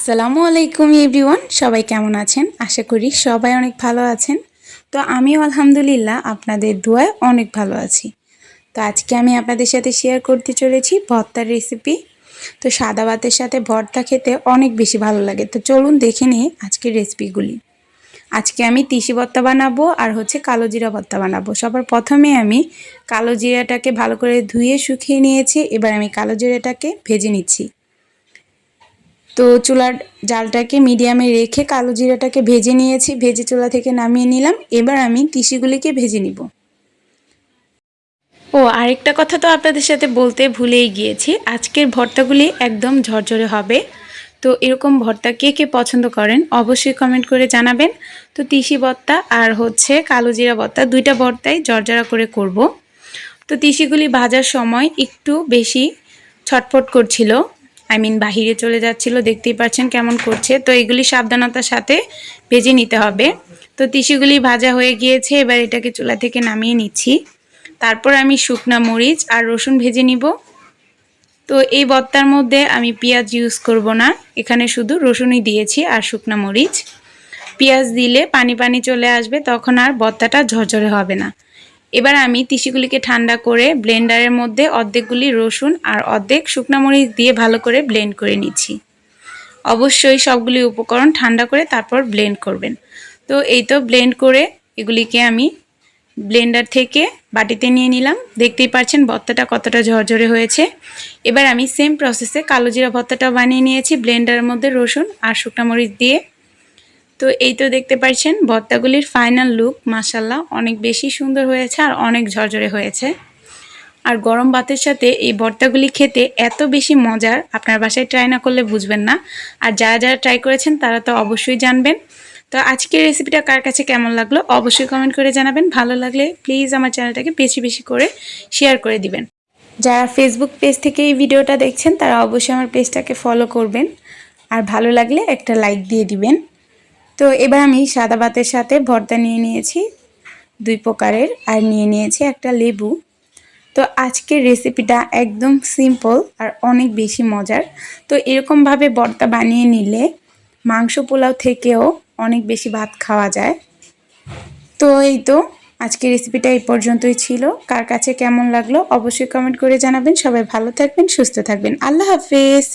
আসসালামু আলাইকুম এভরিওয়ান, সবাই কেমন আছেন? আশা করি সবাই অনেক ভালো আছেন। তো আমিও আলহামদুলিল্লাহ আপনাদের দোয়ায় অনেক ভালো আছি। তো আজকে আমি আপনাদের সাথে শেয়ার করতে চলেছি ভর্তার রেসিপি। তো সাদা ভাতের সাথে ভর্তা খেতে অনেক বেশি ভালো লাগে। তো চলুন দেখে নিই আজকের রেসিপিগুলি। আজকে আমি তিসি ভর্তা বানাবো আর কালো জিরা ভর্তা বানাবো। সবার প্রথমে আমি কালো জিরাটাকে ভালো করে ধুয়ে শুকিয়ে নিয়েছি। এবার আমি কালো জিরাটাকে ভেজে নিচ্ছি। তো চুলার জালটাকে মিডিয়ামে রেখে কালো জিরাটাকে ভেজে নিয়েছি, ভেজে চুলা থেকে নামিয়ে নিলাম। এবার আমি তিসিগুলিকে ভেজে নিব। আরেকটা কথা তো আপনাদের সাথে বলতে ভুলেই গিয়েছি, আজকের ভর্তাগুলি একদম ঝরঝরে হবে। তো এরকম ভর্তা কে কে পছন্দ করেন অবশ্যই কমেন্ট করে জানাবেন। তো তিসি ভর্তা আর কালো জিরা ভর্তা দুইটা ভর্তাই ঝরঝরা করে করব। তো তিসিগুলি ভাজার সময় একটু বেশি ছটফট করছিল, বাহিরে চলে যাচ্ছিল, দেখতেই পাচ্ছেন কেমন করছে। তো এগুলি সাবধানতার সাথে ভেজে নিতে হবে। তো তিসিগুলি ভাজা হয়ে গিয়েছে, এবার এটাকে চুলা থেকে নামিয়ে নিচ্ছি। তারপর আমি শুকনা মরিচ আর রসুন ভেজে নিব। তো এই ভর্তার মধ্যে আমি পেঁয়াজ ইউজ করব না, এখানে শুধু রসুনই দিয়েছি আর শুকনা মরিচ। পেঁয়াজ দিলে পানি পানি চলে আসবে, তখন আর ভর্তাটা ঝরঝরে হবে না। এবার আমি তিসিগুলিকে ঠান্ডা করে ব্লেন্ডারের মধ্যে অর্ধেকগুলি রসুন আর অর্ধেক শুকনো মরিচ দিয়ে ভালো করে ব্লেন্ড করে নিচ্ছি। অবশ্যই সবগুলি উপকরণ ঠান্ডা করে তারপর ব্লেন্ড করবেন। তো এই তো ব্লেন্ড করে এগুলিকে আমি ব্লেন্ডার থেকে বাটিতে নিয়ে নিলাম। দেখতেই পাচ্ছেন ভর্তাটা কতটা ঝরঝরে হয়েছে। এবার আমি সেম প্রসেসে কালো জিরা ভর্তাটাও বানিয়ে নিয়েছি ব্লেন্ডারের মধ্যে রসুন আর শুকনো মরিচ দিয়ে। তো এই তো দেখতে পাচ্ছেন ভর্তাগুলির ফাইনাল লুক, মাশাআল্লাহ অনেক বেশি সুন্দর হয়েছে আর অনেক ঝরঝরে হয়েছে। আর গরম ভাতের সাথে এই ভর্তাগুলি খেতে এত বেশি মজার, আপনার বাসায় ট্রাই না করলে বুঝবেন না। আর যারা যারা ট্রাই করেছেন তারা তো অবশ্যই জানবেন। তো আজকের রেসিপিটা কার কাছে কেমন লাগলো অবশ্যই কমেন্ট করে জানাবেন। ভালো লাগলে প্লিজ আমার চ্যানেলটাকে বেশি বেশি করে শেয়ার করে দিবেন। যারা ফেসবুক পেজ থেকে এই ভিডিওটা দেখছেন তারা অবশ্যই আমার পেজটাকে ফলো করবেন, আর ভালো লাগলে একটা লাইক দিয়ে দিবেন। তো এবার আমি সাদা ভাতের সাথে ভর্তা নিয়ে নিয়েছি 2 প্রকারের, আর নিয়ে নিয়েছি একটা লেবু। তো আজকের রেসিপিটা একদম সিম্পল আর অনেক বেশি মজার। তো এরকমভাবে ভর্তা বানিয়ে নিলে মাংস পোলাও থেকেও অনেক বেশি ভাত খাওয়া যায়। তো এই তো আজকের রেসিপিটা এই পর্যন্তই ছিল। কার কাছে কেমন লাগলো অবশ্যই কমেন্ট করে জানাবেন। সবাই ভালো থাকবেন, সুস্থ থাকবেন। আল্লাহ হাফেজ।